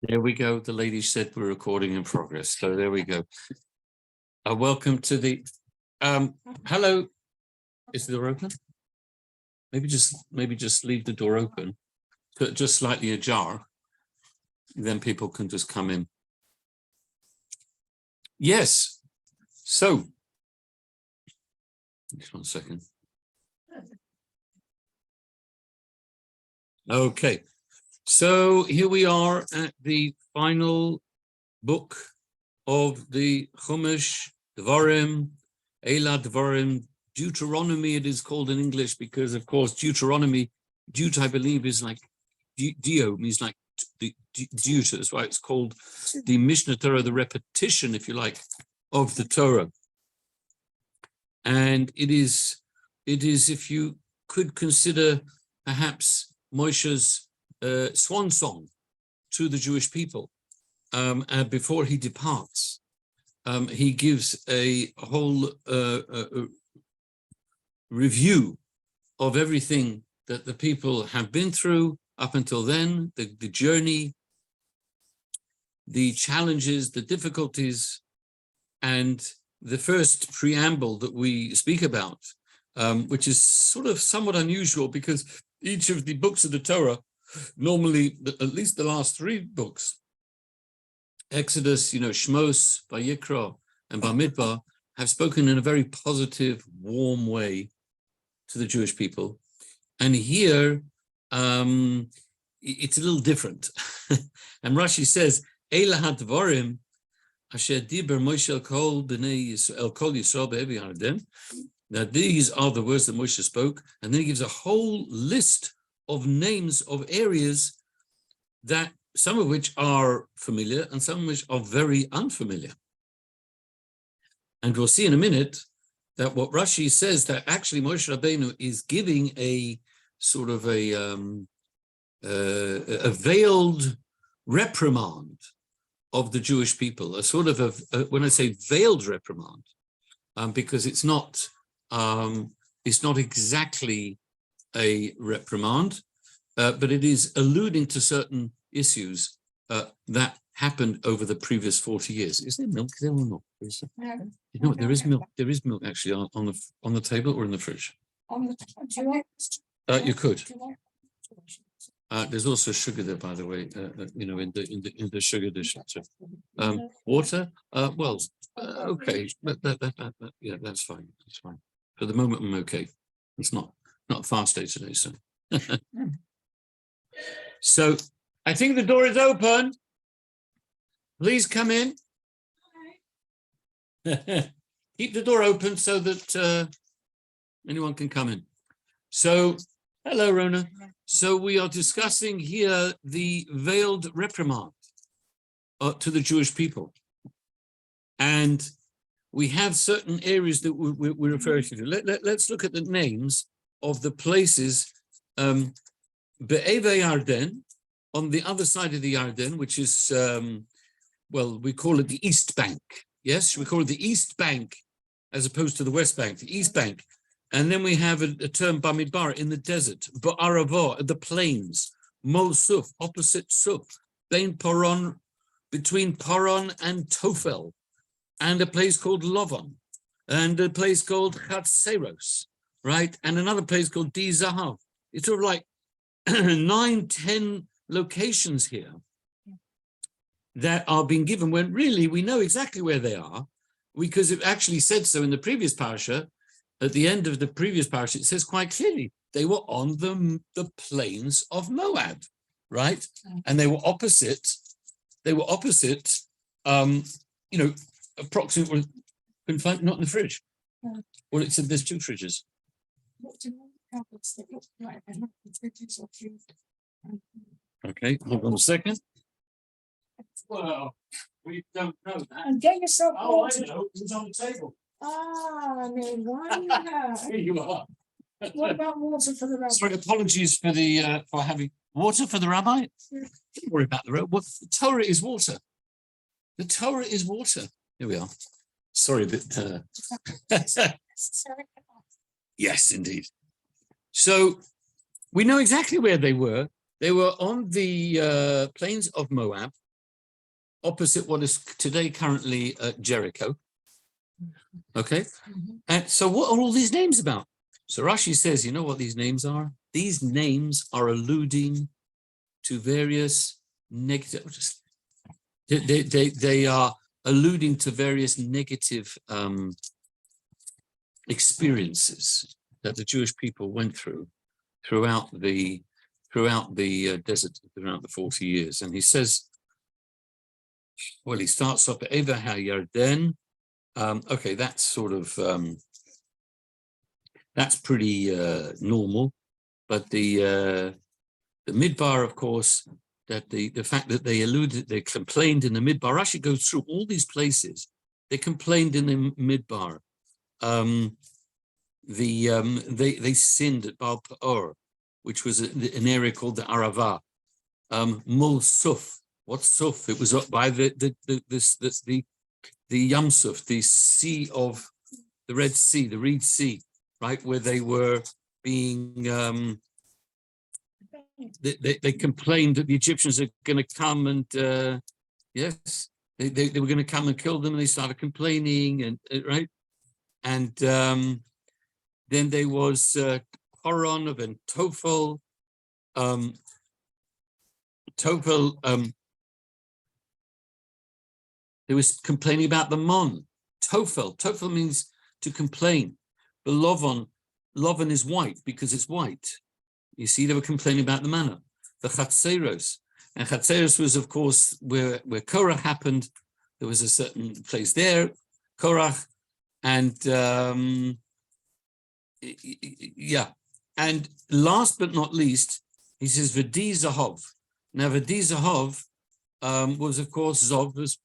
There we go. The lady said we're recording in progress. So there we go. Welcome to the hello. Is the door open? Maybe just leave the door open, just slightly ajar. Then people can just come in. Yes. So just 1 second. Okay. So here we are at the final book of the Chumash, Devarim, Devarim, Deuteronomy it is called in English because, of course, Deuteronomy, Deut, I believe, is like, Dio means like the Deut, that's why it's called the Mishnah Torah, the repetition, if you like, of the Torah. And it is, if you could consider perhaps Moshe's swan song to the Jewish people before he departs. He gives a whole review of everything that the people have been through up until then, the journey, the challenges, the difficulties, and the first preamble that we speak about, which is sort of somewhat unusual because each of the books of the Torah, normally, at least the last 3 books, Exodus, Shmos, Vayikra, and Bamidbar, have spoken in a very positive, warm way to the Jewish people. And here, it's a little different. And Rashi says, Eila hadvarim asher diber Moshe el kol b'nei Yisrael be'evi Yarden. Now, these are the words that Moshe spoke. And then he gives a whole list of names of areas that some of which are familiar and some of which are very unfamiliar. And we'll see in a minute that what Rashi says that actually Moshe Rabbeinu is giving a sort of a veiled reprimand of the Jewish people, a sort of when I say veiled reprimand, because it's not exactly a reprimand, but it is alluding to certain issues that happened over the previous 40 years. Is there milk there or not? No, there is milk. There is milk actually on the table or in the fridge. You could. There's also sugar there, by the way. In the sugar dish. So, water. Well, okay. Yeah, that's fine. That's fine. For the moment, I'm okay. It's not a fast day today, so. So I think the door is open. Please come in. Keep the door open so that anyone can come in. So, hello, Rona. So we are discussing here the veiled reprimand to the Jewish people. And we have certain areas that we're referring to. Let's look at the names of the places. Be'eve Yarden, on the other side of the Yarden, which is, well, we call it the East Bank. Yes, we call it the East Bank as opposed to the West Bank, the East Bank. And then we have a term Bamidbar, in the desert, Ba'aravo, the plains, Mo Suf, opposite Suf, between Paran and Tofel, and a place called Lovon, and a place called Chatzeros, right? And another place called Di Zahav. It's sort of like 9-10 locations here that are being given when really we know exactly where they are, because it actually said so in the previous Parsha. At the end of the previous Parsha, it says quite clearly they were on the plains of Moab, right? And they were opposite, approximately, couldn't find, not in the fridge. Well, it said there's 2 fridges. Okay, hold on a second. Well, we don't know that. And get yourself water. I know, it was on the table. Ah, no wonder. Here you are. What about water for the rabbi? Sorry, apologies for the for having water for the rabbi. Don't worry about the rabbi. What the Torah is water. The Torah is water. Here we are. Sorry, but yes, indeed. So we know exactly where they were. They were on the plains of Moab, opposite what is today currently Jericho. Okay, and so what are all these names about? So Rashi says, you know what these names are? These names are alluding to various negative. They are alluding to various negative experiences that the Jewish people went through throughout the desert, throughout the 40 years. And he says, well, he starts off at Eva HaYarden. Okay, that's sort of that's pretty normal, but the Midbar, of course, that the fact that they complained in the Midbar. Rashi goes through all these places. They complained in the Midbar. They sinned at Baal Peor, which was an area called the Arava. Mul Suf. What's Suf? It was up by the Yam Suf, the sea of the Red Sea, the Reed Sea, right, where they were being. They complained that the Egyptians are going to come and yes, they were going to come and kill them, and they started complaining, and right, and then there was Horon and Tofel. They was complaining about the Mon. Tofel means to complain. The Lovon is white because it's white. You see, they were complaining about the manna. The Chatzeros. And Chatzeros was, of course, where Korach happened. There was a certain place there, Korach. And yeah. And last but not least, he says, V'di Zahov. Now, V'di Zahov was, of course, Zov was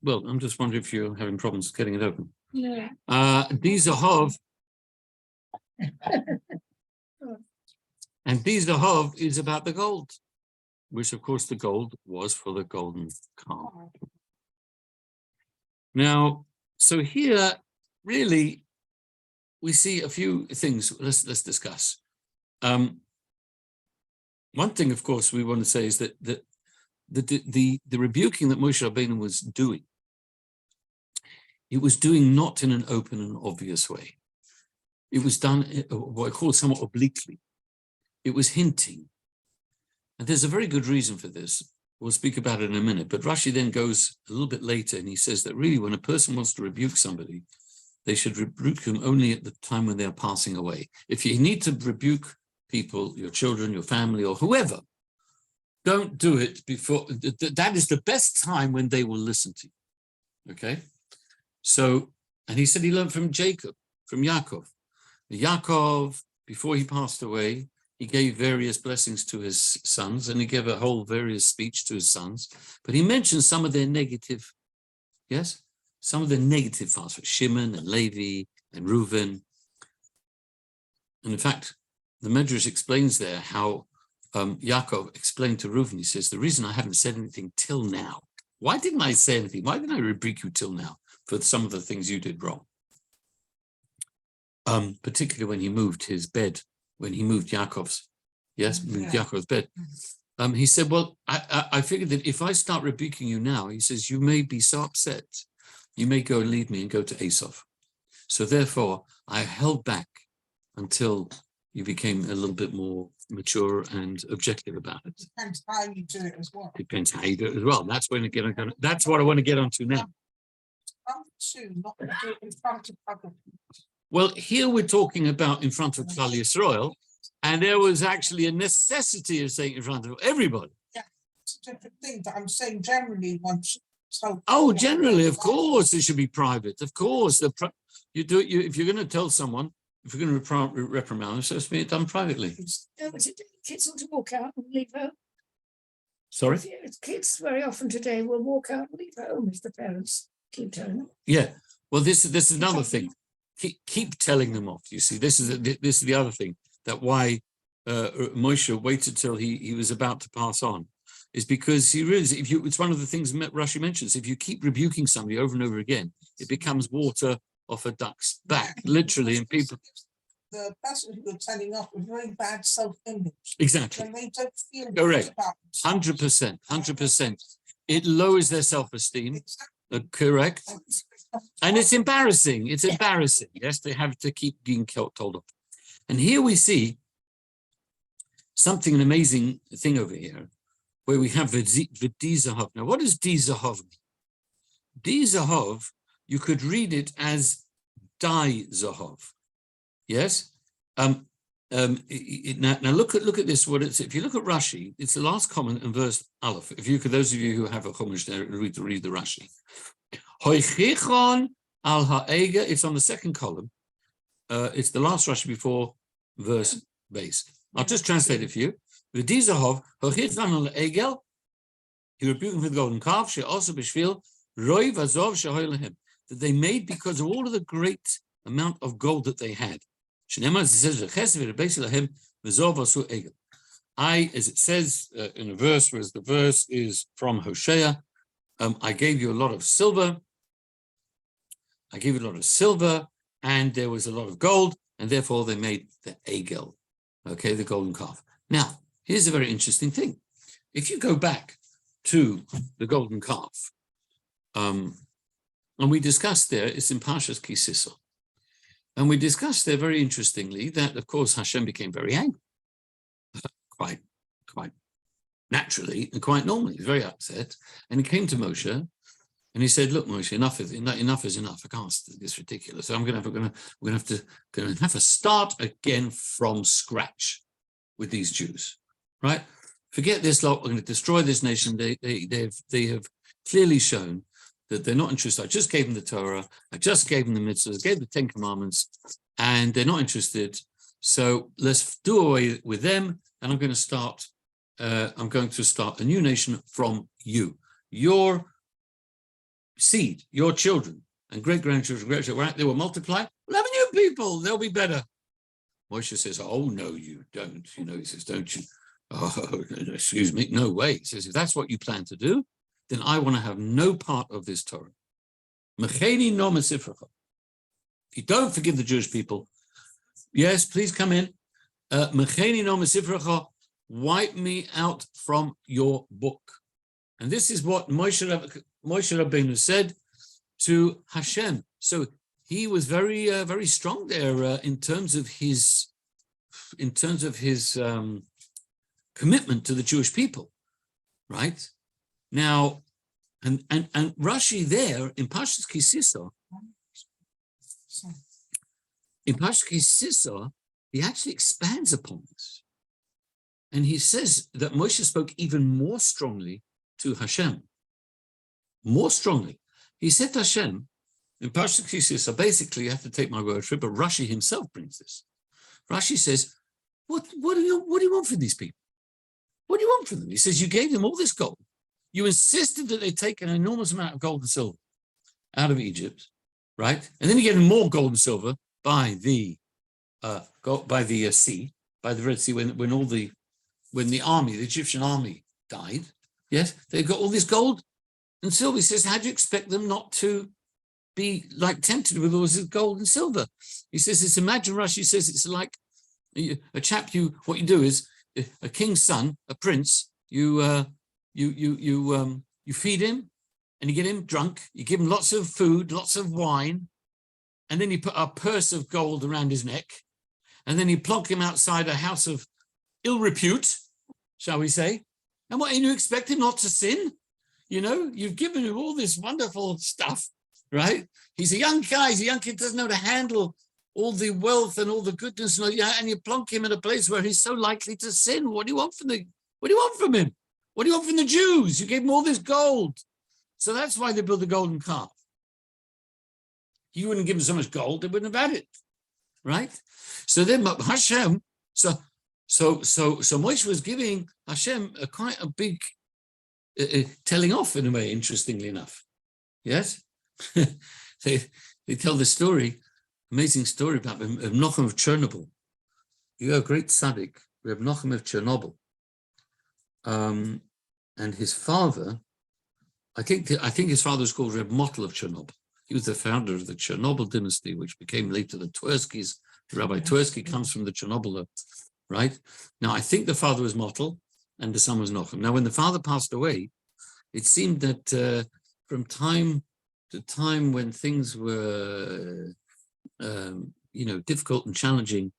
well, I'm just wondering if you're having problems getting it open. Yeah. Di Zahov. And Di Zahov is about the gold, which of course the gold was for the golden calf. Now, so here really we see a few things. Let's discuss. One thing, of course, we want to say is that the rebuking that Moshe Rabbeinu was doing, it was doing not in an open and obvious way. It was done what I call somewhat obliquely. It was hinting. And there's a very good reason for this. We'll speak about it in a minute. But Rashi then goes a little bit later and he says that really when a person wants to rebuke somebody, they should rebuke them only at the time when they are passing away. If you need to rebuke people, your children, your family, or whoever, don't do it before. That is the best time when they will listen to you. Okay? So, and he said he learned from Yaakov. Yaakov, before he passed away, he gave various blessings to his sons, and he gave a whole various speech to his sons. But he mentioned some of their negative, yes? Some of the negative parts, Shimon and Levi and Reuven. And in fact, the Medrash explains there how Yaakov explained to Reuven, he says, the reason I haven't said anything till now, why didn't I say anything? Why didn't I rebuke you till now for some of the things you did wrong? Particularly when he moved his bed, when he moved Yaakov's, Yaakov's bed. He said, well, I figured that if I start rebuking you now, he says, you may be so upset, you may go and leave me and go to Esau. So therefore, I held back until you became a little bit more mature and objective about it. Depends how you do it as well. Depends how you do it as well. That's when that's what I want to get onto now. Not do it in front of other people. Well, here we're talking about in front of Klal Yisrael, and there was actually a necessity of saying in front of everybody. Yeah, it's a different thing, but I'm saying generally once. Oh, generally, of course, it should be private. Of course, you do it. If you're going to tell someone, if you're going to reprimand, it's supposed to be done privately. No, but kids want to walk out and leave home. Sorry? Kids very often today will walk out and leave home if the parents keep telling them. Yeah. Well, this is another thing. Keep telling them off. You see, this is the other thing, that why Moshe waited till he was about to pass on, is because he realized it's one of the things Rashi mentions. If you keep rebuking somebody over and over again, it becomes water off a duck's back, literally, and people. the person who you're telling off with very bad self-image. Exactly. And they don't feel good Correct. about themselves. 100%. 100%. It lowers their self-esteem. Exactly. Correct. And And it's embarrassing. It's embarrassing. Yes, they have to keep being told off. And here we see something, an amazing thing over here, where we have V'di Zahav. Now, what does Di Zahav mean? Di Zahav, you could read it as Dai Zahav. Yes? Now look at this. What it's, if you look at Rashi, it's the last comment in verse Aleph. If you could, those of you who have a Chumash there, read the Rashi. Hoichichon al ha'ega. It's on the second column. It's the last Rashi before verse base. I'll just translate it for you. V'di Zahav hoichichon al ha'egel. He rebuked him for the golden calf. She also b'shvil roi v'azov shehoy that they made because of all of the great amount of gold that they had. As it says in a verse, whereas the verse is from Hosea, I gave you a lot of silver. I gave you a lot of silver, and there was a lot of gold, and therefore they made the egel, okay, the golden calf. Now, here's a very interesting thing. If you go back to the golden calf, and we discussed there, it's in Parshas Ki Sisa. And we discussed there very interestingly that, of course, Hashem became very angry, quite naturally and quite normally. He was very upset. And he came to Moshe and he said, look, Moshe, enough is enough. I can't, it's ridiculous. So we're going to have to start again from scratch with these Jews, right? Forget this lot. We're going to destroy this nation. They have clearly shown that they're not interested. I just gave them the Torah. I just gave them the mitzvahs, gave the 10 commandments, and they're not interested. So let's do away with them. And I'm going to start a new nation from you. Your seed, your children, and great-grandchildren, they will multiply. We'll have new people. They'll be better. Moshe says, oh, no, you don't. He says, don't you? Oh, excuse me. No way. He says, if that's what you plan to do, then I want to have no part of this Torah. If you don't forgive the Jewish people, yes, please come in. Wipe me out from your book. And this is what Moshe Rabbeinu said to Hashem. So he was very, very strong there in terms of his commitment to the Jewish people, right? Now, and Rashi there in Parshas Ki Sisa, he actually expands upon this. And he says that Moshe spoke even more strongly to Hashem. More strongly. He said to Hashem, in Parsha Ki Sisa, basically you have to take my word for it, but Rashi himself brings this. Rashi says, what do you want from these people? What do you want from them? He says, you gave them all this gold. You insisted that they take an enormous amount of gold and silver out of Egypt, right? And then you gave them more gold and silver by the sea, by the Red Sea, when the Egyptian army died. Yes, they got all this gold and silver. He says, how do you expect them not to be like tempted with all this gold and silver? He says, it's imagine Rashi says it's like a chap. What you do is a king's son, a prince. You feed him and you get him drunk. You give him lots of food, lots of wine, and then you put a purse of gold around his neck, and then you plonk him outside a house of ill repute, shall we say? And what, and you expect him not to sin? You've given him all this wonderful stuff, right? He's a young guy. He's a young kid, doesn't know how to handle all the wealth and all the goodness, and you plonk him in a place where he's so likely to sin. What do you want from him? What do you want from the Jews? You gave them all this gold. So that's why they built the golden calf. You wouldn't give them so much gold, they wouldn't have had it, right? So then Hashem, so Moshe was giving Hashem quite a big telling off in a way, interestingly enough. Yes? they tell the story, amazing story about Menachem of Chernobyl. You have a great tzaddik, we have Menachem of Chernobyl. And his father, I think his father was called Reb Motel of Chernobyl. He was the founder of the Chernobyl dynasty, which became later the Twerskis, Rabbi Twersky comes from the Chernobyl, right? Now, I think the father was Motel and the son was Nochem. Now, when the father passed away, it seemed that from time to time when things were, difficult and challenging,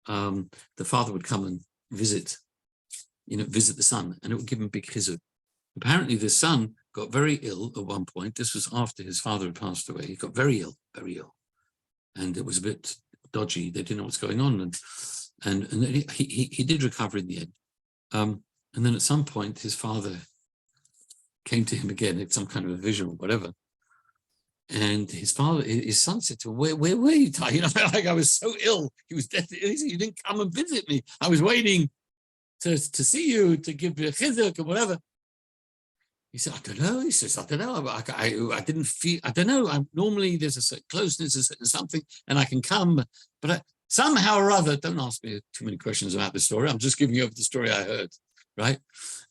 the father would come and visit the son, and it would give him big chizuk. Apparently, the son got very ill at one point. This was after his father had passed away. He got very ill, and it was a bit dodgy. They didn't know what's going on, and he did recover in the end. And then at some point, his father came to him again. It's some kind of a vision or whatever. And his son said to him, "Where were you, Ty? Like I was so ill. He was dead. He said, you didn't come and visit me. I was waiting to see you, to give you a chizuk or whatever." He said, "I don't know." He says, "I don't know. I didn't feel, I don't know. Normally there's a certain closeness, a certain something, and I can come. But somehow or other, don't ask me too many questions about the story. I'm just giving you the story I heard, right?"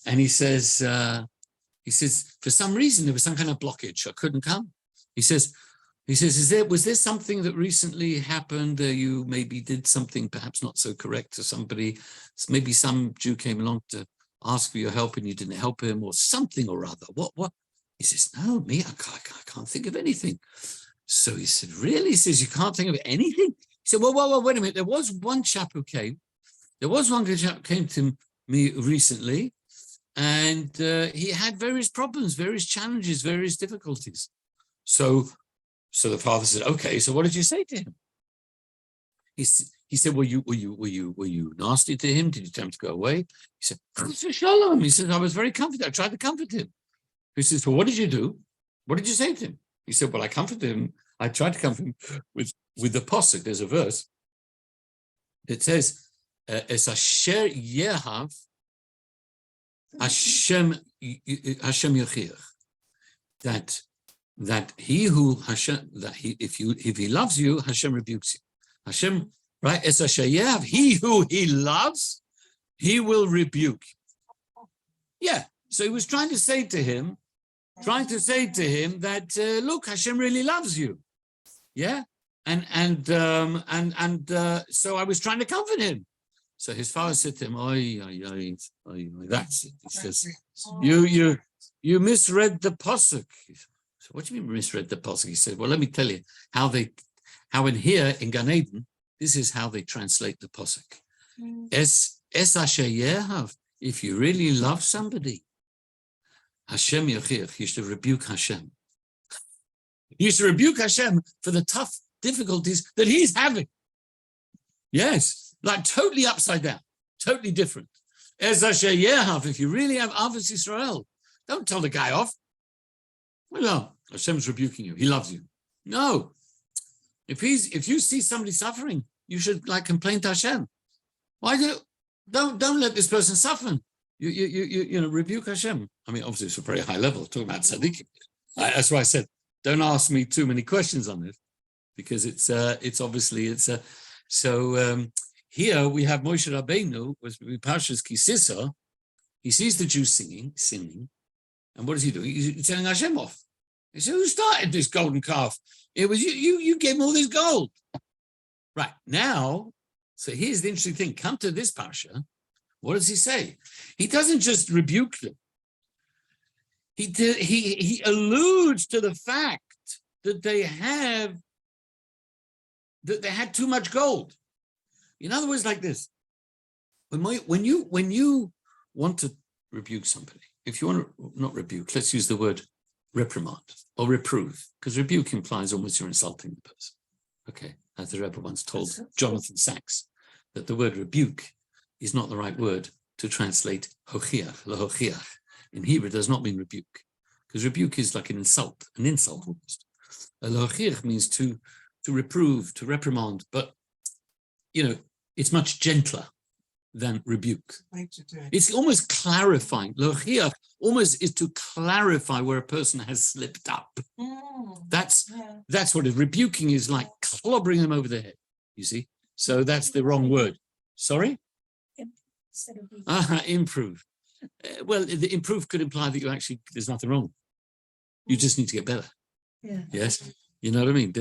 And he says, for some reason, there was some kind of blockage. I couldn't come. He says, was there something that recently happened? You maybe did something perhaps not so correct to somebody. Maybe some Jew came along to ask for your help and you didn't help him, or something or other. What? He says, "No, me, I can't think of anything." So he said, "Really?" He says, "You can't think of anything?" He said, well, wait a minute. There was one chap who came. There was one chap who came to me recently, and he had various problems, various challenges, various difficulties. So the father said, "Okay, so what did you say to him?" He said, were you nasty to him? Did you tell him to go away? He said, "Shalom." He said, "I was very comforted. I tried to comfort him." He says, "Well, what did you do? What did you say to him?" He said, "Well, I comforted him. I tried to comfort him with the pasuk." There's a verse that says, "Es asher yehav Hashem yochiach," that he who Hashem, if he loves you, Hashem rebukes you. Hashem, right? Es asher yehav, he who he loves, he will rebuke. Yeah. So he was trying to say to him that look, Hashem really loves you. Yeah. And so I was trying to comfort him. So his father said to him, "Oy, that's it." He says, you misread the pasuk." So what do you mean misread the pasuk? He said, "Well, let me tell you how in here in Gan Eden, this is how they translate the pasuk. Es asher yehav, if you really love somebody, Hashem yochiach, you should rebuke Hashem. You should rebuke Hashem for the tough difficulties that he's having." Yes, like totally upside down, totally different. Es asher yehav, if you really have Avos Yisrael, don't tell the guy off. Well, no, Hashem's rebuking you. He loves you. No, if you see somebody suffering, you should complain to Hashem. Why don't let this person suffer? You rebuke Hashem. I mean, obviously it's a very high level, talking about tzaddikim. That's why I said, don't ask me too many questions on this, because it's here we have Moshe Rabbeinu was Parsha's Kisisa. He sees the Jews singing, and what does he do? He's telling Hashem off. He said, "Who started this golden calf? It was you. You gave him all this gold." Right now, so here's the interesting thing. Come to this Parsha. What does he say? He doesn't just rebuke them. He alludes to the fact that they had too much gold. In other words, like this: when you want to rebuke somebody, if you want to not rebuke, let's use the word reprimand or reprove, because rebuke implies almost you're insulting the person. Okay, as the Rabbi once told Jonathan Sachs, that the word rebuke is not the right word to translate hochiach, lahochiach. In Hebrew, it does not mean rebuke, because rebuke is like an insult almost. Lahochiach means to reprove, to reprimand, but it's much gentler than rebuke. It's almost clarifying. Lahochiach almost is to clarify where a person has slipped up. That's what it is. Rebuking is like clobbering them over the head, you see? So that's the wrong word. Sorry? Improve. Well, the improve could imply that there's nothing wrong. You just need to get better. Yeah. Yes? You know what I mean?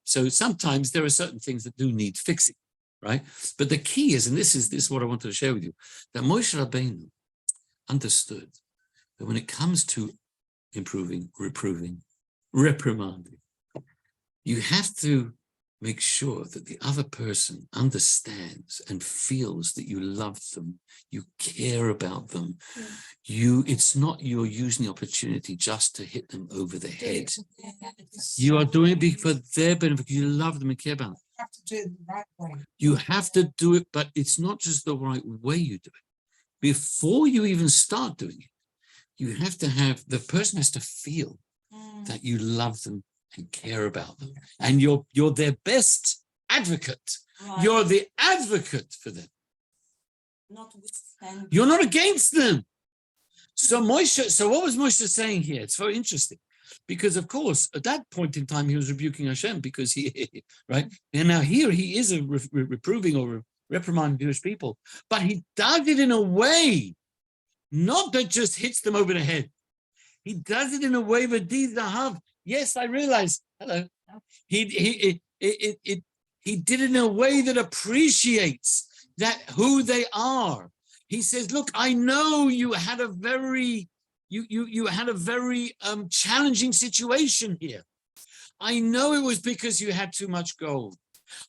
So sometimes there are certain things that do need fixing. right? But the key is, and this is what I wanted to share with you, that Moshe Rabbeinu understood that when it comes to improving, reproving, reprimanding, you have to make sure that the other person understands and feels that you love them, you care about them. It's not you're using the opportunity just to hit them over the head. You are doing it for their benefit. You love them and care about them. You have to do it the right way. You have to do it, but it's not just the right way you do it. Before you even start doing it, you have to have, the person has to feel that you love them and care about them. And you're their best advocate. Right. You're the advocate for them. Notwithstanding. You're not against them. So what was Moshe saying here? It's very interesting. Because of course, at that point in time, he was rebuking Hashem because he, right? And now here he is reproving or reprimanding Jewish people, but he does it in a way, not that just hits them over the head. He does it in a way that these are. Yes, I realize. Hello. He did it in a way that appreciates that who they are. He says, look, I know you had a very challenging situation here. I know it was because you had too much gold.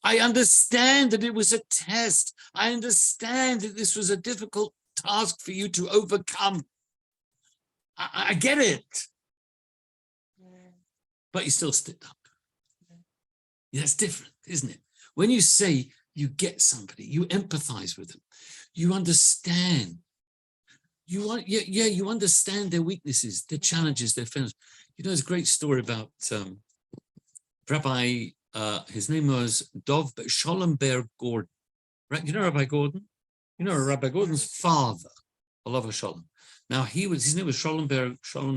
I understand that it was a test. I understand that this was a difficult task for you to overcome. I get it. But you still stood up. Yeah, it's different, isn't it? When you say you get somebody, you empathize with them, you understand. You understand their weaknesses, their challenges, their failures. You know, there's a great story about Rabbi, his name was Sholem Ber Gordon. Right? You know Rabbi Gordon? You know Rabbi Gordon's father, Olav Sholem. Now his name was Sholem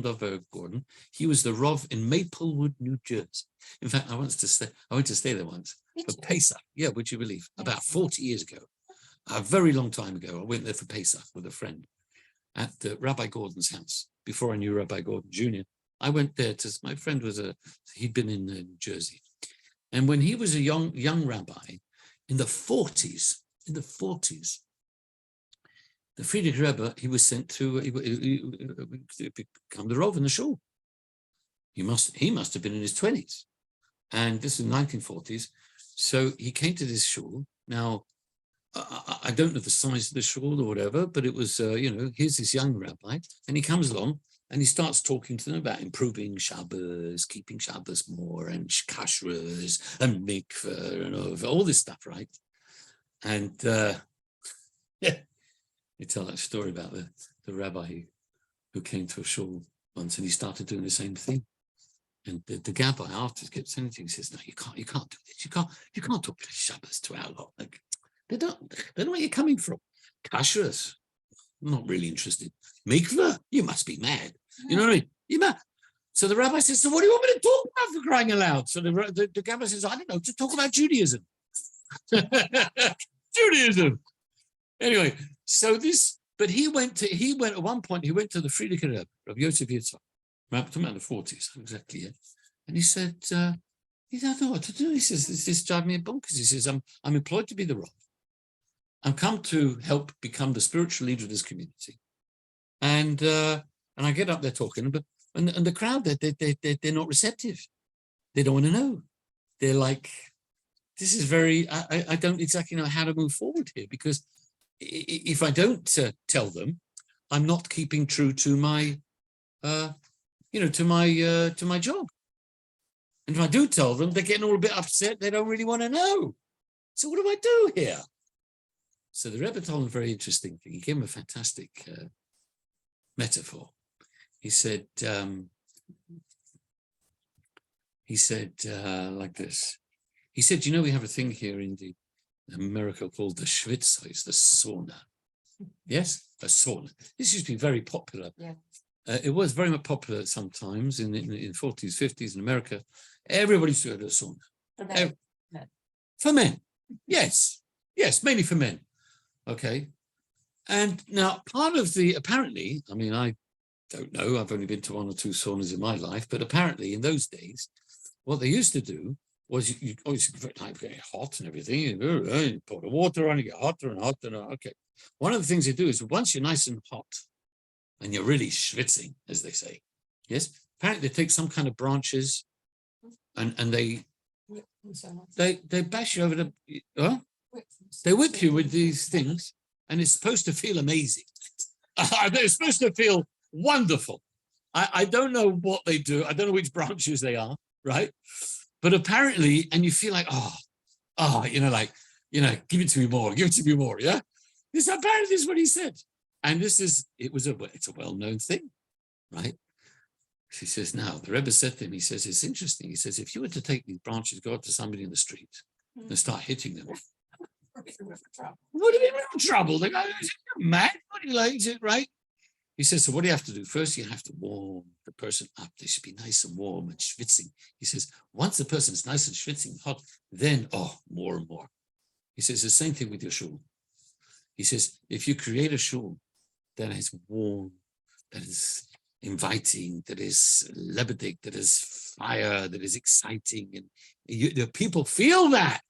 Dov Ber Gordon. He was the Rav in Maplewood, New Jersey. In fact, I went to stay there once for Pesach. Yeah, would you believe? About 40 years ago, a very long time ago, I went there for Pesach with a friend at Rabbi Gordon's house. Before I knew Rabbi Gordon Jr., I went there my friend he'd been in New Jersey. And when he was a young rabbi in the 40s, the Friedrich Rebbe, he was sent to become the Rav in the shul. He must have been in his 20s. And this is 1940s. So he came to this shul. Now, I don't know the size of the shul or whatever, but it was, here's this young rabbi, and he comes along and he starts talking to them about improving Shabbos, keeping Shabbos more, and kashrus, and mikveh, and all this stuff, right? And you tell that story about the rabbi who came to a shul once, and he started doing the same thing. And the gabbai after kept saying to him, he says, "No, you can't do this. You can't talk Shabbos to our lot. Like, they know where you're coming from. Kashrus, I'm not really interested. Mikveh, you must be mad. You know what I mean? You're mad." So the rabbi says, "So what do you want me to talk about, for crying aloud?" So the gabbai says, "I don't know, just talk about Judaism." Judaism. Anyway, so but he went at one point, he went to the Friedrich Rebbe, Rabbi Yosef Yitzhak, talking about the 40s, exactly, yeah. And he said, he don't know what to do. He says, this driving me bonkers. He says, I'm employed to be the Rav. I'm come to help become the spiritual leader of this community. And I get up there talking, and the crowd, they're not receptive. They don't want to know. They're like, this is I don't exactly know how to move forward here, because if I don't tell them, I'm not keeping true to my, to my job. And if I do tell them, they're getting all a bit upset. They don't really want to know. So what do I do here? So the Rebbe told him a very interesting thing. He gave him a fantastic metaphor. He said like this. He said, we have a thing here in America called the schwitzer, it's the sauna. Yes, a sauna. This used to be very popular. Yeah. It was very much popular sometimes in the 40s, 50s in America. Everybody used to go to a sauna. For men. Yes, mainly for men. Okay. And now part of apparently, I don't know, I've only been to one or two saunas in my life, but apparently in those days, what they used to do was you always like very hot and everything. You pour the water on, you get hotter and hotter. And okay. One of the things they do is once you're nice and hot and you're really schwitzing, as they say, yes, apparently they take some kind of branches and they bash you over they whip you with these things, and it's supposed to feel amazing. They're supposed to feel wonderful. I don't know what they do. I don't know which branches they are, right? But apparently, and you feel like, give it to me more, yeah? Apparently this is what he said. And it's a well-known thing, right? He says, now, the Rebbe said to him, he says, it's interesting. He says, if you were to take these branches, go up to somebody in the street and start hitting them, what do you mean trouble? The guy is mad. What do you like? Is it right? He says, so what do you have to do? First, you have to warm the person up. They should be nice and warm and schwitzing. He says, once the person is nice and schwitzing, hot, then, more and more. He says, the same thing with your shul. He says, if you create a shul that is warm, that is inviting, that is lebedik, that is fire, that is exciting, and the people feel that,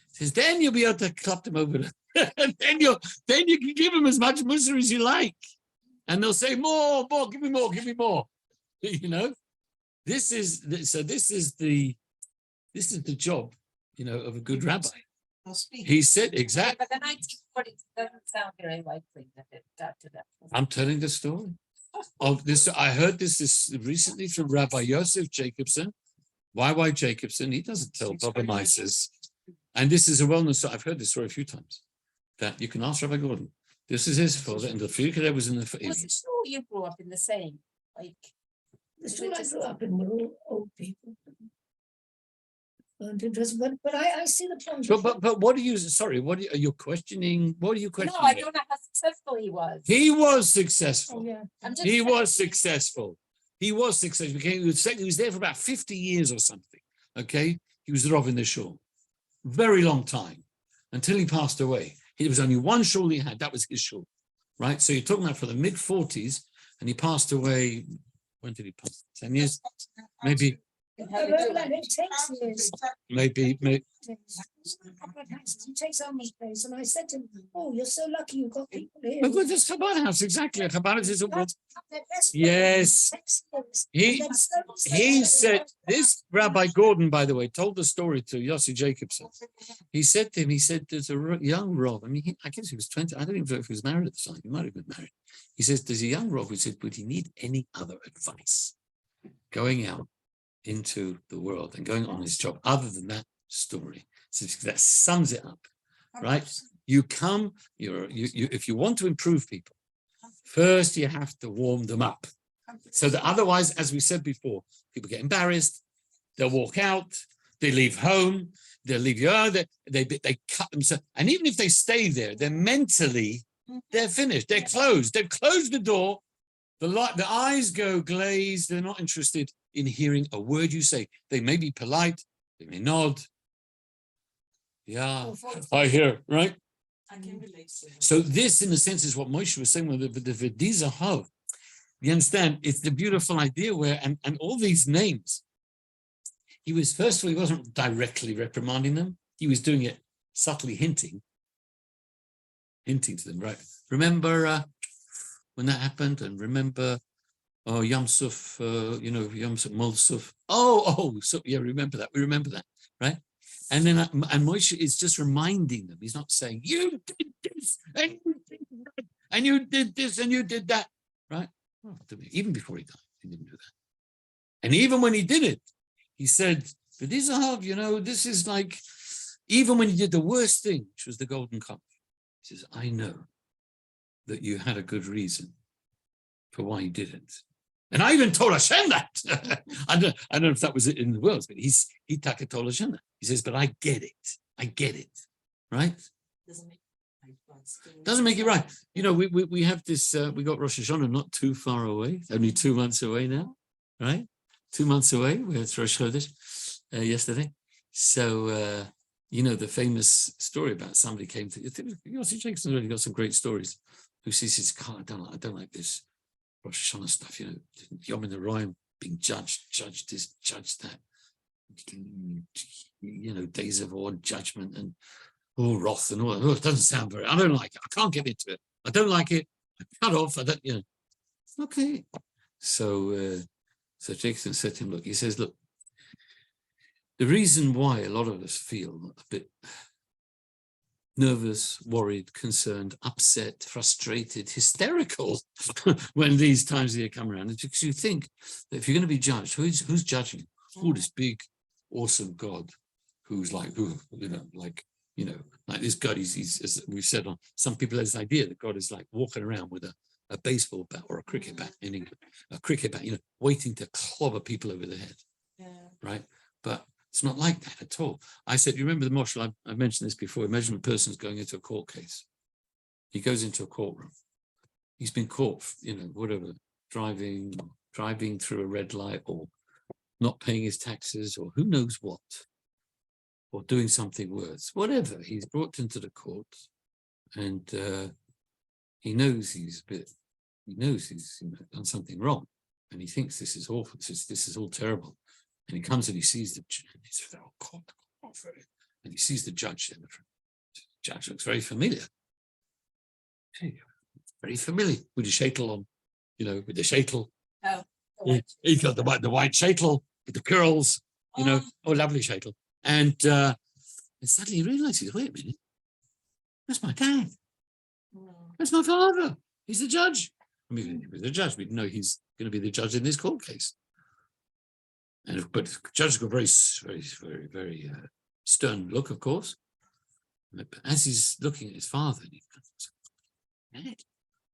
he says, then you'll be able to clap them over and then you can give them as much mussar as you like. And they'll say, more, give me more. This is the job, of a good rabbi. He said exactly. But the 1940s doesn't sound very likely that it got to that point. I'm telling the story of this. I heard this recently from Rabbi Yosef Jacobson. Y. Jacobson. He doesn't tell Papa Mises. And this is a well-known story. I've heard this story a few times. That you can ask Rabbi Gordon. This is his father, and the Frierke was in the. Was it true you grew up in the same? The school I grew up in were all old people. But I see the point. But what are you? Sorry, are you questioning? What are you questioning? No, I don't know how successful he was. He was successful. Oh, yeah. He was successful. He was successful. He was there for about 50 years or something. Okay, he was the Rav in the shul, very long time, until he passed away. There was only one shul he had. That was his shul, right? So you're talking about for the mid-40s, and he passed away. When did he pass? 10 years, maybe. It takes years. Maybe. He takes Ami's place, and I said to him, "Oh, you're so lucky you've got people here." But with this Chabad house, exactly. Chabad is a Yes. He said, this Rabbi Gordon, by the way, told the story to Yossi Jacobson. He said to him, there's a young Rav. I mean, I guess he was 20. I don't even know if he was married at the time. He might have been married. He says, there's a young Rav who said, would he need any other advice going out into the world and going on his job other than that story? So that sums it up, right? You come, if you want to improve people, first you have to warm them up. So that otherwise, as we said before, people get embarrassed, they'll walk out, they leave home, they'll leave you, they cut themselves. And even if they stay there, they're finished, they're closed. They've closed the door, the eyes go glazed, they're not interested in hearing a word you say. They may be polite, they may nod. Yeah, I hear, right? I can relate to it. So this, in a sense, is what Moshe was saying with the V'dizahav. You understand? It's the beautiful idea where, and all these names, he wasn't directly reprimanding them. He was doing it subtly, hinting to them, right? Remember when that happened? And remember, Yom Suf, Yom Suf, Molsuf. So yeah, remember that. We remember that, right? And then, and Moshe is just reminding them. He's not saying, you did this, and you did that, and you did this, and you did that, right? Well, even before he died, he didn't do that. And even when he did it, he said, but this is like, even when he did the worst thing, which was the golden cup, he says, I know that you had a good reason for why you did it. And I even told Hashem that. I don't know if that was it in the words, but he told Hashem that. He says, but I get it, right? Doesn't make it right. We have this, we got Rosh Hashanah not too far away, only 2 months away now, right? 2 months away, we had Rosh Chodesh yesterday. So, the famous story about somebody came to, Yossi Jacobson's really got some great stories, who says, I don't like this Rosh Hashanah stuff, Yom in the Rhyme, being judged this, judged that. days of awe, judgment, and all wrath and all. Oh, it doesn't sound very. I don't like it. I can't get into it. I don't like it. I cut off. I don't. Okay. So Jason said to him, look. He says, look. The reason why a lot of us feel a bit nervous, worried, concerned, upset, frustrated, hysterical when these times of the year come around is because you think that if you're going to be judged, who's judging? Oh, this big, awesome God who's like this God. He's as we've said on some people have this idea that God is like walking around with a baseball bat or a cricket bat in England, a cricket bat, waiting to clobber people over the head. Yeah. Right. But it's not like that at all. I said, you remember the Moshel, I mentioned this before. Imagine a person's going into a court case. He goes into a courtroom. He's been caught, whatever, driving through a red light or not paying his taxes or who knows what, or doing something worse, whatever. He's brought into the court and he knows he's done something wrong. And he thinks this is awful. This is all terrible. And he comes and he sees the and he sees the judge. And the judge looks very familiar. Very familiar with the shaitel on, with the shaitel. Oh, he's got the white shaitel with the curls, lovely shaitel. And suddenly he realizes, wait a minute, that's my dad. That's my father. He's the judge. I mean, he was the judge. We didn't know he's going to be the judge in this court case. But the judge got very, very, very, very stern look, of course. But as he's looking at his father, he goes, Dad.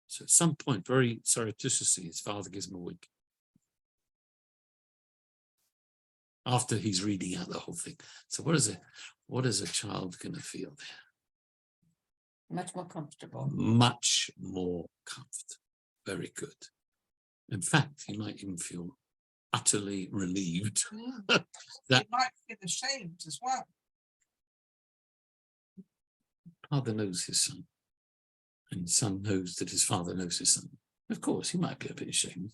So at some point, very surreptitiously, his father gives him a wink. After he's reading out the whole thing. So what is a child going to feel there? Much more comfortable. Much more comfort. Very good. In fact, he might even feel utterly relieved. That might feel ashamed as well. Father knows his son, and son knows that his father knows his son. Of course, he might be a bit ashamed,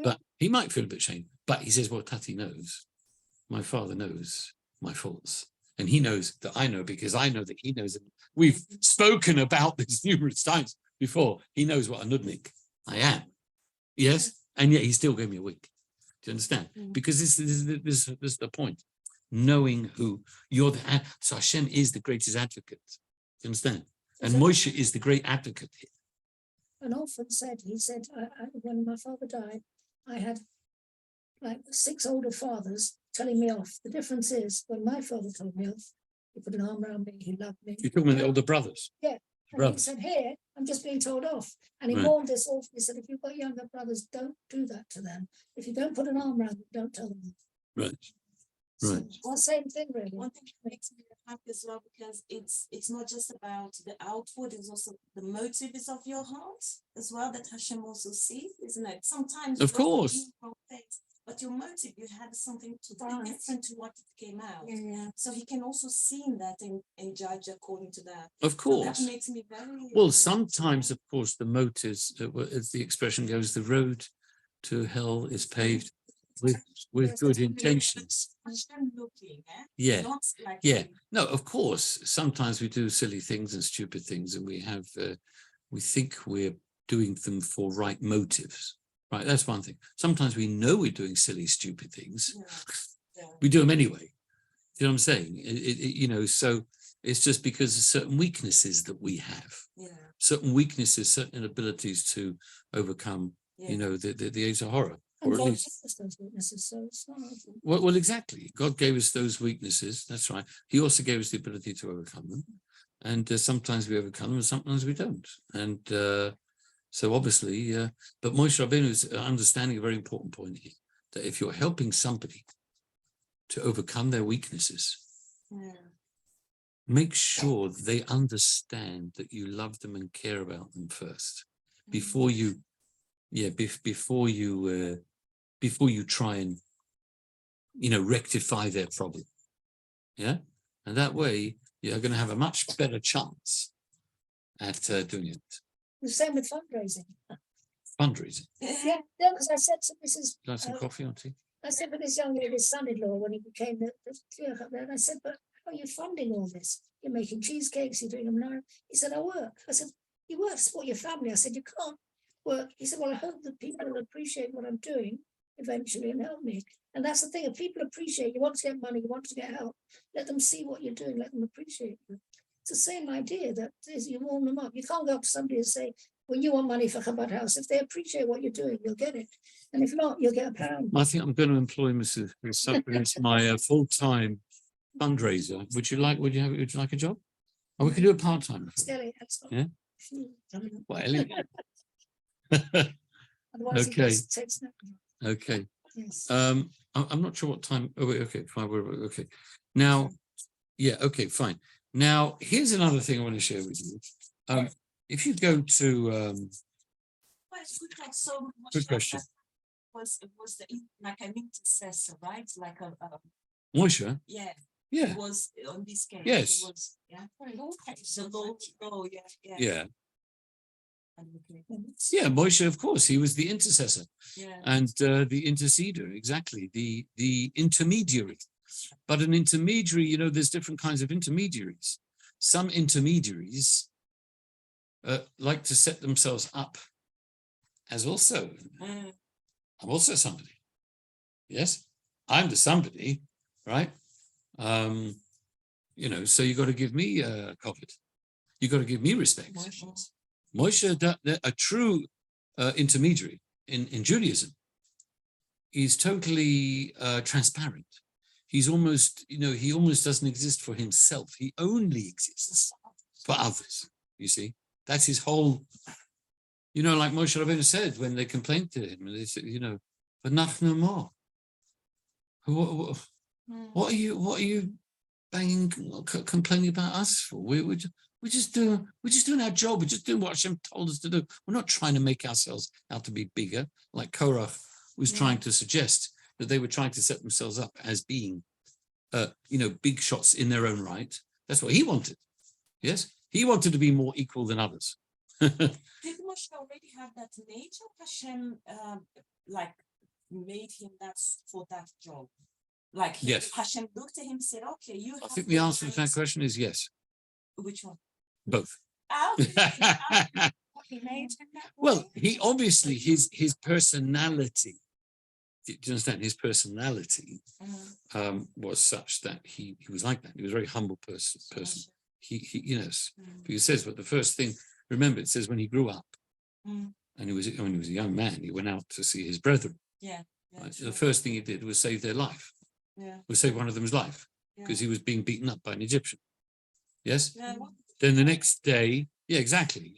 but he might feel a bit ashamed. But he says, well, Tati knows. My father knows my faults. And he knows that I know because I know that he knows. And we've spoken about this numerous times before. He knows what a nudnik I am. Yes? And yet he still gave me a wink. Do you understand? Because this is the point. Knowing who you're so Hashem is the greatest advocate. Do you understand? And Moshe is the great advocate here. And often he said, when my father died, I had like 6 older fathers telling me off. The difference is when my father told me off, he put an arm around me, he loved me. You're talking about the older brothers? Yeah. And he said, here, I'm just being told off. And he warned us all. He said, if you've got younger brothers, don't do that to them. If you don't put an arm around them, don't tell them off. Right. So the same thing, really. One thing that makes me happy as well, because it's not just about the outward, it's also the motives of your heart as well that Hashem also sees, isn't it? Sometimes of course. But your motive, you had something totally different to what it came out. Yeah. So he can also see that and judge according to that. Of course. So that makes me very... Well, sometimes, of course, the motives, as the expression goes, the road to hell is paved with good intentions. Yeah. Yeah. No, of course, sometimes we do silly things and stupid things, and we think we're doing them for right motives. Right, that's one thing. Sometimes we know we're doing silly, stupid things. Yeah. We do them anyway. You know what I'm saying? So it's just because of certain weaknesses that we have. Yeah. Certain weaknesses, certain inabilities to overcome, the age of horror. Or at least those weaknesses, so it's not. Well, exactly. God gave us those weaknesses. That's right. He also gave us the ability to overcome them. And sometimes we overcome them and sometimes we don't. And so obviously, but Moshe Rabbeinu is understanding a very important point here, that if you're helping somebody to overcome their weaknesses, make sure they understand that you love them and care about them first, before you try and, rectify their problem. Yeah. And that way you're going to have a much better chance at doing it. The same with fundraising. Fundraising. Yeah, because I said to Mrs. Like some coffee or tea? I said, but this young lady's son-in-law, when he became the clerk up there, and I said, but how are you funding all this? You're making cheesecakes, you're doing them now. He said, I work. I said, you work to support your family. I said, you can't work. He said, well, I hope that people will appreciate what I'm doing eventually and help me. And that's the thing, if people appreciate, you want to get money, you want to get help, let them see what you're doing, let them appreciate you. It's the same idea that is you warm them up. You can't go up to somebody and say, when you want money for Chabad House, if they appreciate what you're doing, you'll get it. And if not, you'll get a pound. I think I'm going to employ Mrs. Sucker as my full-time fundraiser. Would you like a job? Oh, we can do it part-time. Elliot, that's not. Yeah. Well, Elliot. Otherwise, Okay. he just takes nothing. Okay. Yes. I'm not sure what time. Oh, wait, okay, fine. Okay. Now, yeah, okay, fine. Now, here's another thing I want to share with you. If you go to So good question. was like an intercessor, right? Like a Moshe, yeah. yeah, It was on this case. Yes. It was, yeah. The Lord, oh yeah, yeah. yeah, Okay. yeah. Moshe, of course, he was the intercessor Yeah. and the interceder, exactly, the intermediary. But an intermediary, you know, there's different kinds of intermediaries. Some intermediaries like to set themselves up as also, I'm also somebody. Yes, I'm the somebody, right? You know, so you got to give me covet. You got to give me respect. Moshe, a true intermediary in Judaism, is totally transparent. He's almost, you know, he almost doesn't exist for himself. He only exists for others. You see, that's his whole. You know, like Moshe Rabbeinu said when they complained to him, and they said, you know, but nothing more. What are you banging, complaining about us for? We're just doing our job. We're just doing what Hashem told us to do. We're not trying to make ourselves out to be bigger, like Korach was trying to suggest that they were trying to set themselves up as being, you know, big shots in their own right. That's what he wanted. Yes, he wanted to be more equal than others. Did Moshe already have that nature? Hashem like made him for that job. Like Yes. Hashem looked at him and said, okay, you have I think the answer to that question is yes. Which one? Both. Oh, he made him that Well, way? he obviously his personality. Do you understand? His personality was such that he was like that. He was a very humble person. He you know, because it says, but the first thing, remember, it says when he grew up, and when he was a young man, he went out to see his brethren. Yeah. Right? So the first thing he did was save their life. Yeah. Was save one of them's life because he was being beaten up by an Egyptian. Yes. Yeah. Then the next day, yeah, exactly.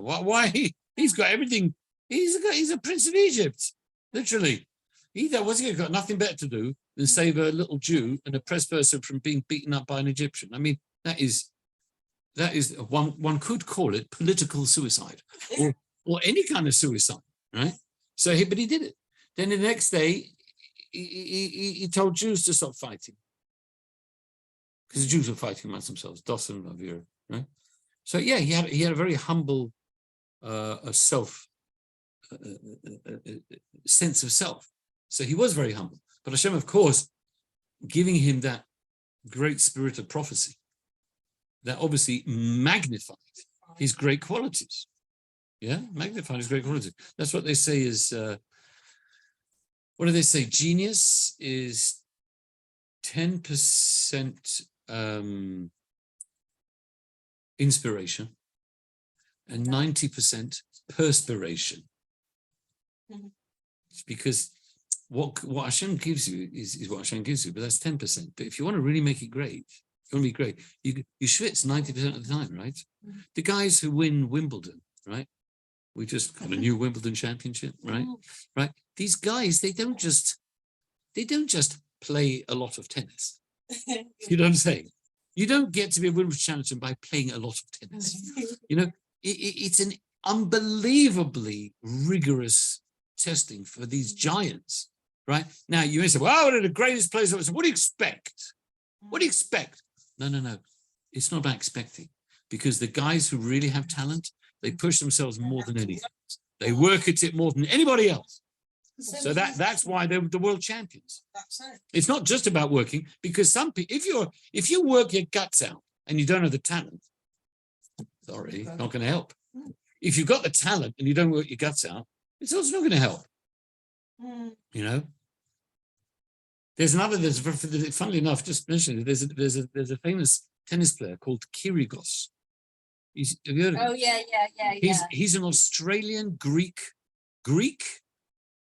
Why he's got everything. He's a prince of Egypt, literally. He got nothing better to do than save a little Jew, an oppressed person, from being beaten up by an Egyptian. I mean, that is one could call it political suicide, or any kind of suicide, right? So but he did it. Then the next day, he told Jews to stop fighting because the Jews were fighting amongst themselves, Dos and Avira, right? So yeah, he had a very humble self sense of self. So he was very humble. But Hashem, of course, giving him that great spirit of prophecy, that obviously magnified his great qualities. Yeah, magnified his great qualities. That's what they say is. What do they say? Genius is 10% inspiration and 90% perspiration. It's because what Hashem gives you is what Hashem gives you, but that's 10%. But if you want to really make it great, if you want to be great, you schwitz 90% of the time, right? The guys who win Wimbledon, right? We just got a new Wimbledon championship, right? Right. These guys, they don't just play a lot of tennis. You know what I'm saying? You don't get to be a Wimbledon champion by playing a lot of tennis. You know, it's an unbelievably rigorous testing for these giants, right? Now you may say, well, one of the greatest players ever. So what do you expect? What do you expect? No. It's not about expecting, because the guys who really have talent, they push themselves more than anything. They work at it more than anybody else. So that's why they're the world champions. That's it. It's not just about working, because some people, if you work your guts out and you don't have the talent, sorry, not going to help. If you've got the talent and you don't work your guts out, it's also not going to help. You know, there's funnily enough, just mentioned, there's a famous tennis player called Kyrgios. Have you heard of him? Oh, yeah. He's an Australian Greek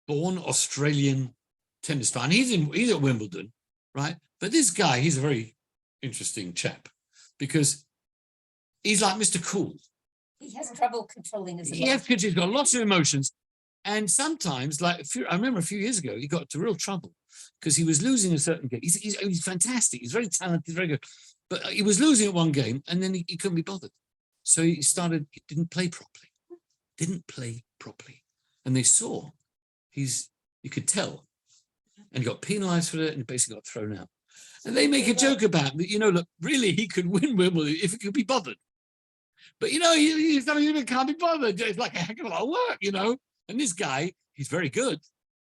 born Australian tennis star. And he's at Wimbledon, right? But this guy, he's a very interesting chap because he's like Mr. Cool. He has trouble controlling his Yes, emotions. because he's got lots of emotions. And sometimes, like I remember a few years ago, he got into real trouble because he was losing a certain game. He's fantastic. He's very talented, he's very good. But he was losing at one game and then he couldn't be bothered. So he didn't play properly. And they saw, you could tell. And he got penalized for it and basically got thrown out. And they make a joke about that, look, really, he could win Wimbledon if he could be bothered. But, he's something that can't be bothered. It's like a heck of a lot of work, And this guy, he's very good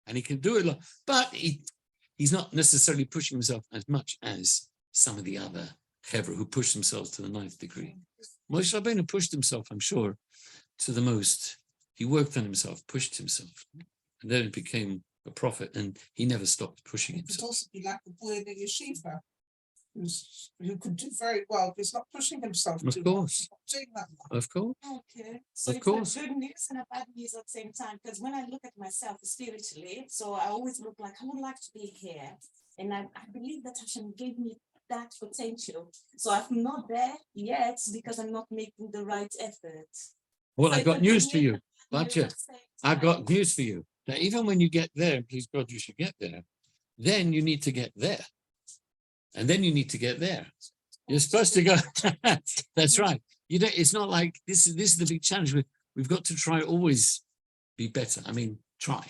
and he can do it. But he's not necessarily pushing himself as much as some of the other Hebrew who push themselves to the 9th degree. Moshe Rabbeinu pushed himself, I'm sure, to the most. He worked on himself, pushed himself, and then it became a prophet, and he never stopped pushing It could himself. also be like a boy in the yeshiva who could do very well, but he's not pushing himself Of too course. much. He's not doing that much. Of course. Okay, so Of it's course. a good news and a bad news at the same time. Because when I look at myself spiritually, so I always look like I would like to be here, and I believe that Hashem gave me that potential. So I'm not there yet because I'm not making the right effort. Well, So I've got it's a news good for you, news Batya. at the same I've time. got news for you. That even when you get there, and please God, you should get there, then you need to get there. And then you need to get there. You're supposed to go. That's right. It's not like this is the big challenge. We've got to try always be better. I mean, try.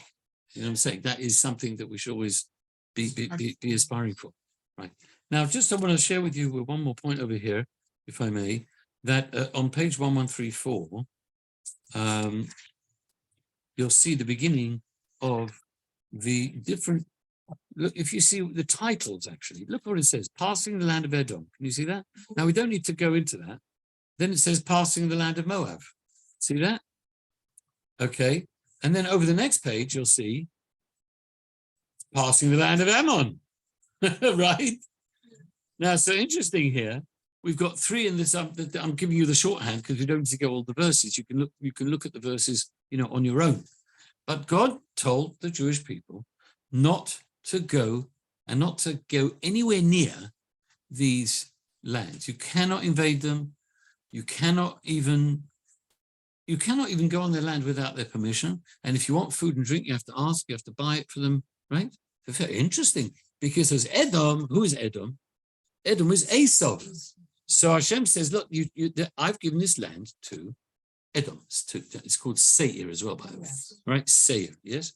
You know what I'm saying? That is something that we should always be aspiring for. Right. Now, just I want to share with you one more point over here, if I may, that on page 1134, you'll see the beginning of the different. Look, if you see the titles, actually, look what it says, passing the land of Edom. Can you see that? Now, we don't need to go into that. Then it says passing the land of Moab. See that? Okay. And then over the next page, you'll see passing the land of Ammon. Right? Now, so interesting here. We've got three in this. I'm giving you the shorthand because we don't need to go all the verses. You can look at the verses, on your own. But God told the Jewish people not to go anywhere near these lands. You cannot invade them. You cannot even go on their land without their permission. And if you want food and drink, you have to ask, you have to buy it for them, right? It's very interesting because there's Edom. Who is Edom? Edom is Esau. So Hashem says, look, I've given this land to Edom. It's called Seir as well, by the way, right? Seir, yes.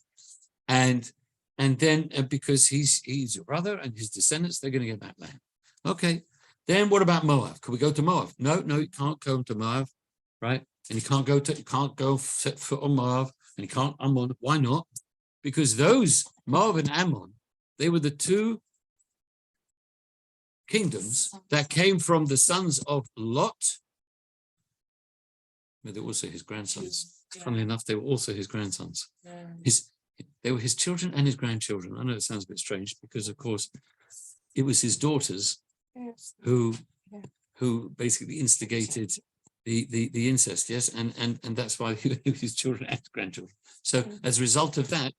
And then because he's your brother and his descendants, they're going to get that land. Okay. Then what about Moab? Can we go to Moab? No, you can't go to Moab, right? And you can't go set foot on Moab, and you can't Ammon. Why not? Because those Moab and Ammon, they were the two kingdoms that came from the sons of Lot. But they're also his grandsons. Funnily enough, they were also his grandsons. They were his children and his grandchildren. I know it sounds a bit strange because, of course, it was his daughters who basically instigated the incest, yes, and that's why he was his children and grandchildren. So as a result of that,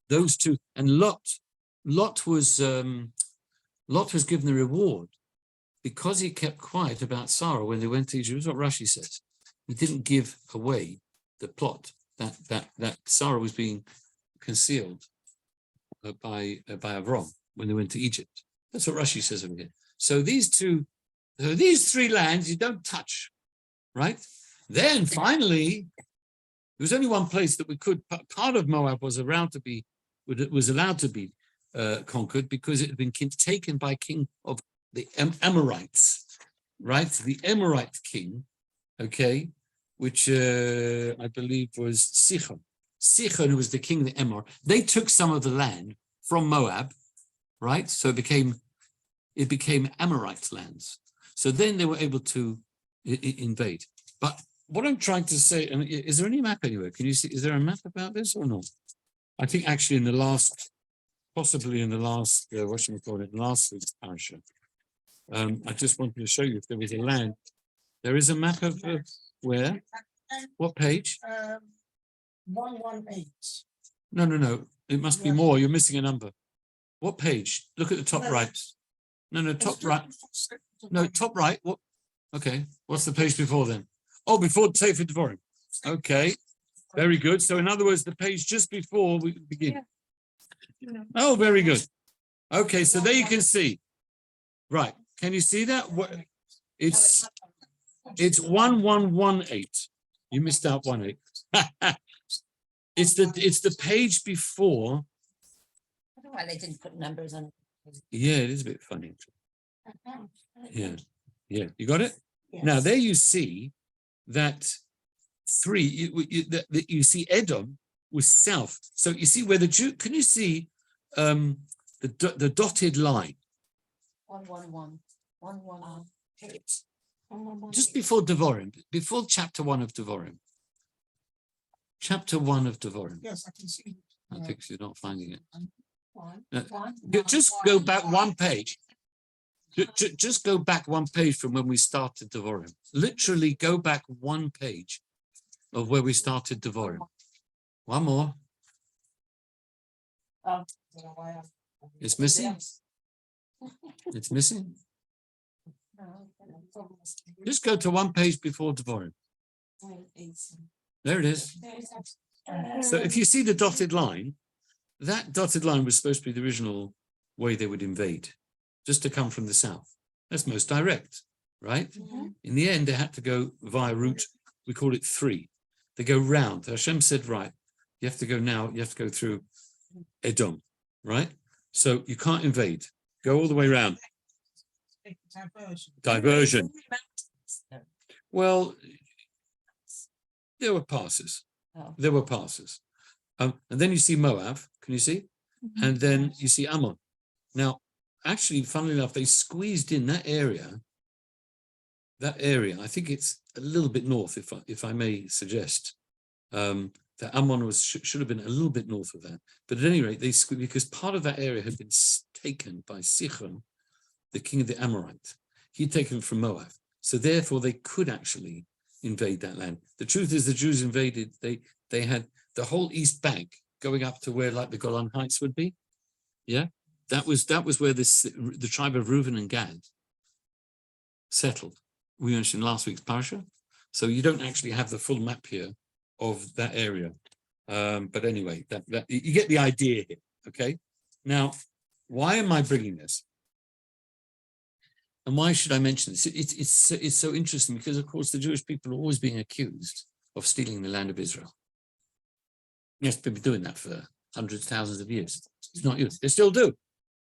those two, and Lot was given the reward because he kept quiet about Sarah when they went to Egypt. That's what Rashi says. He didn't give away the plot that Sarah was being concealed by Avram when they went to Egypt. That's what Rashi says over here. So these three lands you don't touch, right? Then finally, there was only one place that we could. Part of Moab was allowed to be conquered because it had been taken by king of the Amorites, right? The Amorite king, okay, which I believe was Sichon. Sichon, who was the king of the Emor, they took some of the land from Moab, right? So it became Amorite lands. So then they were able to invade. But what I'm trying to say, and is there any map anywhere? Can you see, is there a map about this or not? I think actually possibly in the last, what should we call it, last week's Parsha. I just wanted to show you if there was a land. There is a map of where? What page? 118. No. It must be more. You're missing a number. What page? Look at the top right. No, top right. No, top right. What? Okay. What's the page before then? Oh, before Sefer Devarim. Okay. Very good. So in other words, the page just before we begin. Oh, very good. Okay, so there you can see. Right. Can you see that? It's 1118. You missed out 18. It's the page before. I don't know why they didn't put numbers on. Yeah, it is a bit funny. Yeah. You got it? Yes. Now there you see that you see Edom was south. So you see where the Jew, can you see the dotted line? 111. 111. Just before Devarim, before chapter 1 of Devarim. Chapter 1 of Devarim. Yes, I can see. I think you're not finding it. One. Just go back one page. Just go back one page from when we started Devarim. Literally go back one page of where we started Devarim. One more. It's missing. It's missing. Just go to one page before Devarim. There it is. So if you see the dotted line, that dotted line was supposed to be the original way they would invade, just to come from the south. That's most direct, right? Mm-hmm. In the end, they had to go via route, we call it 3. They go round. Hashem said, right, you have to go through Edom, right? So you can't invade. Go all the way around. Diversion. Well, there were passes. There were passes. And then you see Moab, can you see? Mm-hmm. And then you see Ammon. Now, actually, funnily enough, they squeezed in that area. I think it's a little bit north, if I may suggest. That Ammon should have been a little bit north of that. But at any rate, they squeezed, because part of that area had been taken by Sichon, the king of the Amorite. He'd taken from Moab. So therefore, they could actually invade that land. The truth is the Jews invaded, they had the whole East Bank going up to where like the Golan Heights would be. Yeah, that was where the tribe of Reuben and Gad settled. We mentioned last week's Parsha. So you don't actually have the full map here of that area. But anyway, that you get the idea here. Okay. Now, why am I bringing this? And why should I mention this? It's so interesting because, of course, the Jewish people are always being accused of stealing the land of Israel. Yes, they've been doing that for hundreds, thousands of years. It's not yours. They still do.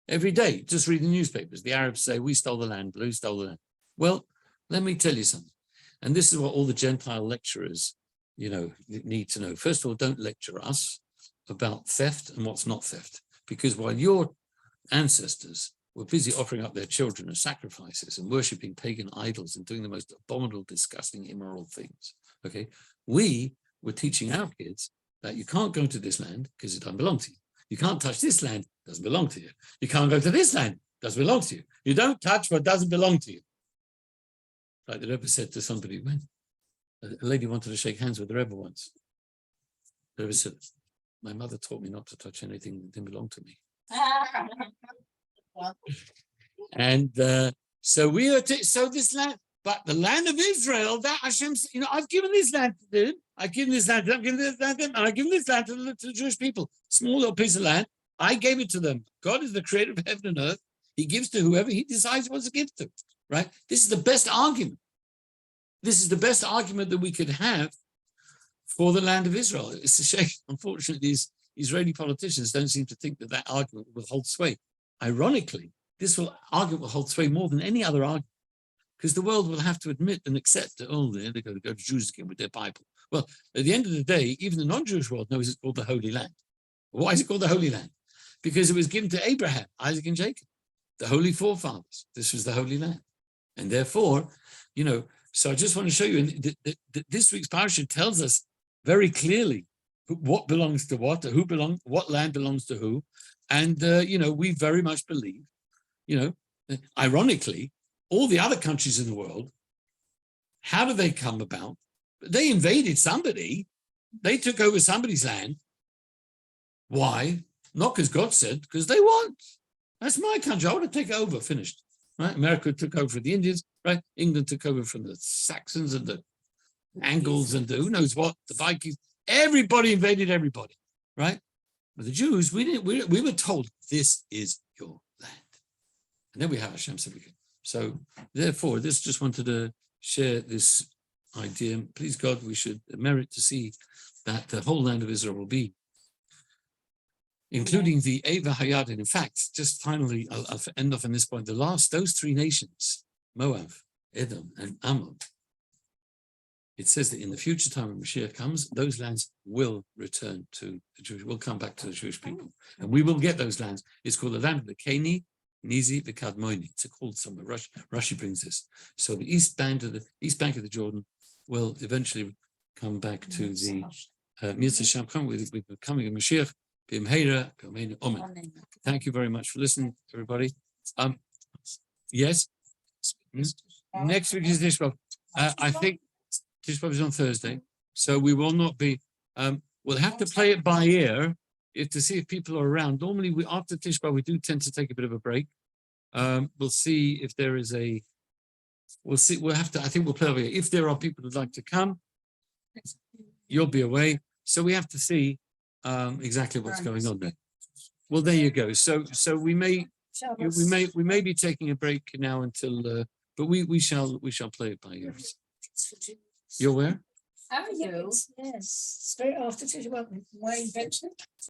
Every day, just read the newspapers. The Arabs say, we stole the land, Blue stole the land. Well, let me tell you something. And this is what all the Gentile lecturers, need to know. First of all, don't lecture us about theft and what's not theft. Because while your ancestors were busy offering up their children as sacrifices and worshipping pagan idols and doing the most abominable, disgusting, immoral things, okay, we were teaching our kids that you can't go to this land because it doesn't belong to you. You can't touch this land, it doesn't belong to you. You can't go to this land, it doesn't belong to you. You don't touch what doesn't belong to you. Like the Rebbe said to somebody, when a lady wanted to shake hands with the Rebbe once. The Rebbe said, my mother taught me not to touch anything that didn't belong to me. And so we are so this land, but the land of Israel, that Hashem, I've given this land to them. I've given this land to them. I've given this land to them. And I've given this land to the Jewish people. Small little piece of land. I gave it to them. God is the creator of heaven and earth. He gives to whoever he decides he wants to give to. Right? This is the best argument. This is the best argument that we could have for the land of Israel. It's a shame. Unfortunately, these Israeli politicians don't seem to think that argument will hold sway. Ironically, this argument will hold sway more than any other argument because the world will have to admit and accept that, oh, they're going to go to Jews again with their Bible. Well, at the end of the day, even the non-Jewish world knows it's called the Holy Land. Why is it called the Holy Land? Because it was given to Abraham, Isaac, and Jacob, the holy forefathers. This was the Holy Land. And therefore, so I just want to show you that this week's Parsha tells us very clearly what belongs to what, what land belongs to who. And, we very much believe, ironically, all the other countries in the world, how do they come about? They invaded somebody. They took over somebody's land. Why? Not because God said, because they want. That's my country. I want to take it over. Finished. Right? America took over from the Indians. Right? England took over from the Saxons and the Angles and the who knows what, the Vikings. Everybody invaded everybody. Right? But the Jews, we were told this is your land. And then we have Hashem Tzedekah. So therefore, this just wanted to share this idea. Please God, we should merit to see that the whole land of Israel will be, including the Eva Hayad. And in fact, just finally, I'll end off on this point. Those three nations, Moab, Edom, and Ammon, it says that in the future time when Mashiach comes, those lands will return to the Jewish, will come back to the Jewish people. And we will get those lands. It's called the land of the Keni, Nizi, the Kadmoni. It's called somewhere. Rashi brings this. So the east bank of the Jordan will eventually come back to the Mitzvah Shem, with the coming of Mashiach. Thank you very much for listening, everybody. Yes. Next week is Tishbav. I think Tishbav is on Thursday, so we will not be. We'll have to play it by ear to see if people are around. Normally, after Tishbav, we do tend to take a bit of a break. We'll see if there is a. We'll see. We'll have to. I think we'll play over here. If there are people who'd like to come, you'll be away. So we have to see exactly what's going on there. Well, there you go. So we may be taking a break now until. But we shall play it by ear. You're where? How are you? Yes, straight after Tisha B'Av. Wayne Benson.